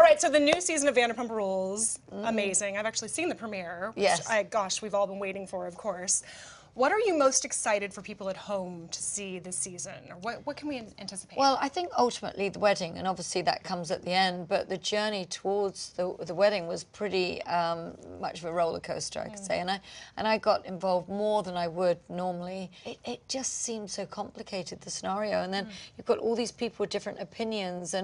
right, so the new season of Vanderpump Rules, amazing. I've actually seen the premiere, which gosh, we've all been waiting for, of course. What are you most excited for people at home to see this season? Or what can we anticipate? Well, I think ultimately the wedding, and obviously that comes at the end, but the journey towards the wedding was pretty much of a roller coaster, I could say. And I got involved more than I would normally. It just seemed so complicated, the scenario. And then you've got all these people with different opinions.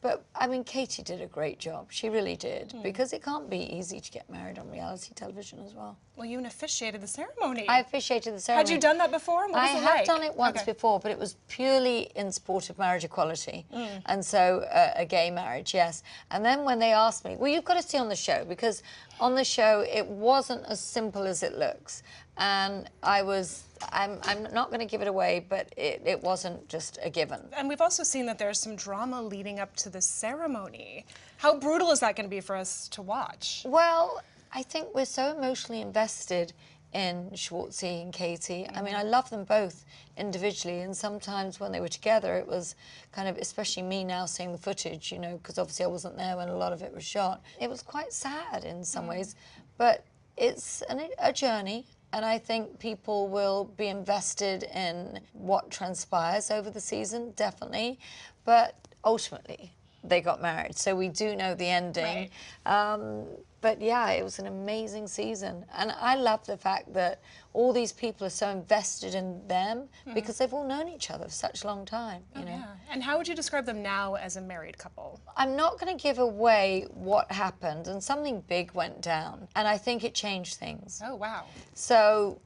But I mean, Katie did a great job. She really did. Because it can't be easy to get married on reality television as well. Well, you officiated the ceremony. I officiated the ceremony. Had you done that before? What was it like? I have done it once before, but it was purely in support of marriage equality. And so a gay marriage, yes. And then when they asked me, well, you've got to see on the show, because on the show it wasn't as simple as it looks. And I'm not going to give it away, but it wasn't just a given. And we've also seen that there's some drama leading up to the ceremony. How brutal is that going to be for us to watch? Well, I think we're so emotionally invested in Schwartzy and Katie. I mean, I love them both individually, and sometimes when they were together, it was kind of, especially me now seeing the footage, you know, because obviously I wasn't there when a lot of it was shot. It was quite sad in some ways, but it's a journey, and I think people will be invested in what transpires over the season, definitely, but ultimately, they got married, so we do know the ending. Right. But yeah, it was an amazing season. And I love the fact that all these people are so invested in them because they've all known each other for such a long time, you know. Yeah. And how would you describe them now as a married couple? I'm not going to give away what happened, and something big went down, and I think it changed things. Oh, wow. So,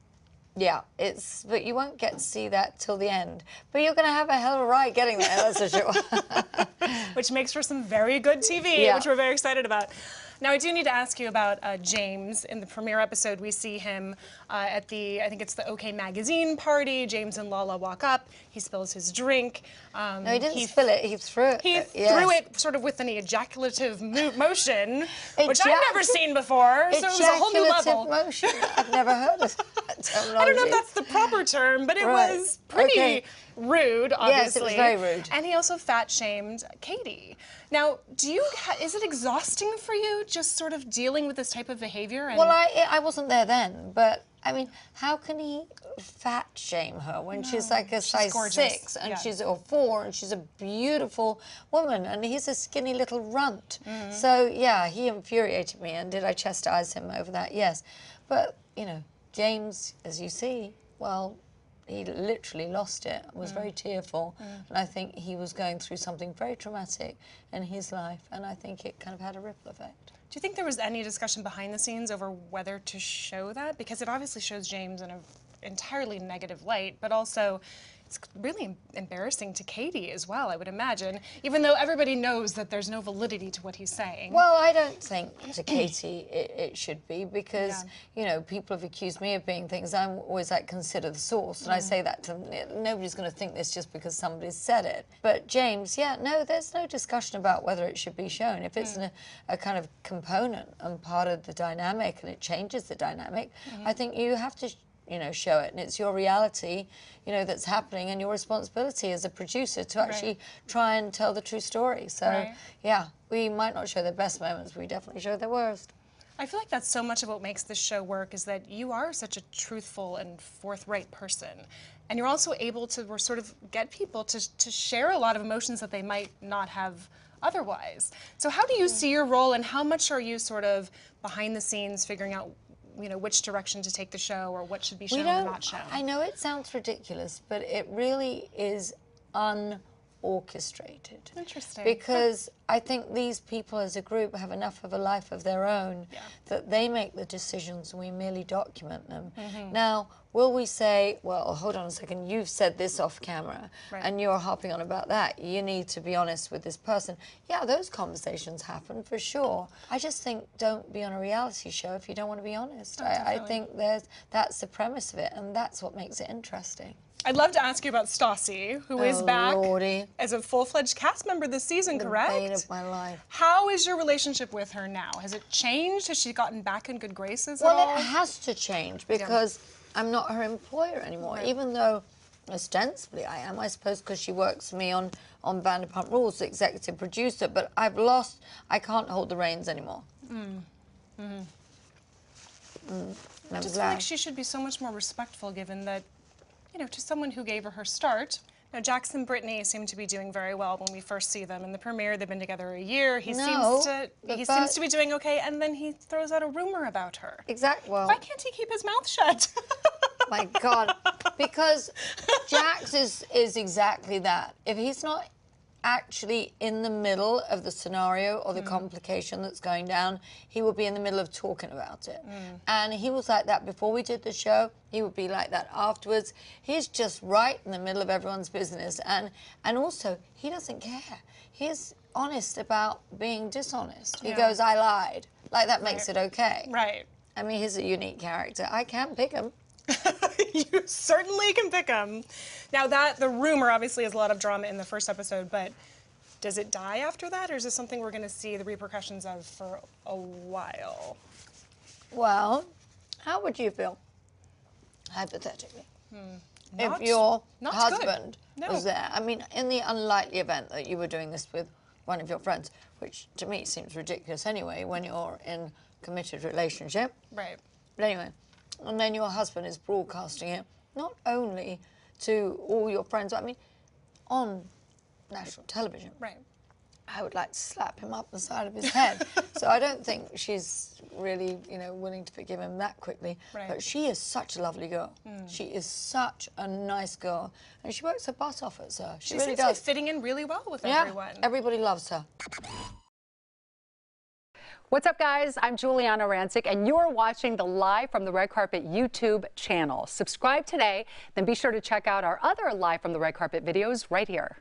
yeah, but you won't get to see that till the end. But you're going to have a hell of a ride getting there, that's for sure. Which makes for some very good TV, which we're very excited about. Now, I do need to ask you about James. In the premiere episode, we see him at I think it's the OK Magazine party. James and Lala walk up. He spills his drink. No, he didn't spill it. He threw it. He threw it sort of with an ejaculative motion, which I've never seen before. So it was a whole new level. Motion. I've never heard of that terminology. I don't know if that's the proper term, but it was pretty rude, obviously. Yes, it was very rude. And he also fat-shamed Katie. Now, is it exhausting for you just sort of dealing with this type of behavior? Well, I wasn't there then, but I mean, how can he fat shame her when she's like a size 6 and she's or 4 and she's a beautiful woman and he's a skinny little runt? So yeah, he infuriated me, and did I chastise him over that? Yes, but you know, James, as you see, well, he literally lost it, was very tearful, and I think he was going through something very traumatic in his life, and I think it kind of had a ripple effect. Do you think there was any discussion behind the scenes over whether to show that? Because it obviously shows James in an entirely negative light, but also it's really embarrassing to Katie as well, I would imagine, even though everybody knows that there's no validity to what he's saying. Well, I don't think to Katie it should be, because, you know, people have accused me of being things. I'm always like, consider the source, and I say that to them. Nobody's going to think this just because somebody said it. But James, no, there's no discussion about whether it should be shown. If it's a kind of component and part of the dynamic and it changes the dynamic, I think you have to show it, and it's your reality, that's happening, and your responsibility as a producer to actually try and tell the true story. So, yeah, we might not show their best moments, but we definitely show their worst. I feel like that's so much of what makes this show work, is that you are such a truthful and forthright person, and you're also able to sort of get people to share a lot of emotions that they might not have otherwise. So how do you see your role, and how much are you sort of behind the scenes figuring out which direction to take the show, or what should be shown or not shown? I know it sounds ridiculous, but it really is unorchestrated. Interesting. Because I think these people as a group have enough of a life of their own that they make the decisions and we merely document them. Now, will we say, well, hold on a second, you've said this off camera and you're harping on about that. You need to be honest with this person. Yeah, those conversations happen for sure. I just think don't be on a reality show if you don't want to be honest. I think that's the premise of it, and that's what makes it interesting. I'd love to ask you about Stassi, who is back as a full-fledged cast member this season, correct? The bane of my life. How is your relationship with her now? Has it changed? Has she gotten back in good graces at all? all? It has to change, because I'm not her employer anymore, even though ostensibly I am, I suppose, because she works for me on on Vanderpump Rules, the executive producer, but I can't hold the reins anymore. I just feel like she should be so much more respectful, given that, you know, to someone who gave her start. Now, Jax and Brittany seem to be doing very well when we first see them in the premiere. They've been together a year. He seems to be doing okay, and then he throws out a rumor about her. Exactly. Well, why can't he keep his mouth shut? My God, because Jax is exactly that. If he's not actually in the middle of the scenario or the complication that's going down, he will be in the middle of talking about it. And he was like that before we did the show. He would be like that afterwards. He's just right in the middle of everyone's business. And also, he doesn't care. He's honest about being dishonest. He goes, I lied. Like, that makes it okay. Right. I mean, he's a unique character. I can't pick him. You certainly can pick him. Now, the rumor obviously has a lot of drama in the first episode, but does it die after that, or is this something we're going to see the repercussions of for a while? Well, how would you feel, hypothetically, if your husband was there? I mean, in the unlikely event that you were doing this with one of your friends, which to me seems ridiculous anyway when you're in a committed relationship. Right. But anyway. And then your husband is broadcasting it, not only to all your friends, I mean, on national television. Right. I would like to slap him up the side of his head. So I don't think she's really, you know, willing to forgive him that quickly. Right. But she is such a lovely girl. She is such a nice girl. And she works her butt off at her. She really seems does. to be fitting in really well with everyone. Everybody loves her. What's up, guys? I'm Giuliana Rancic, and you're watching the Live from the Red Carpet YouTube channel. Subscribe today, then be sure to check out our other Live from the Red Carpet videos right here.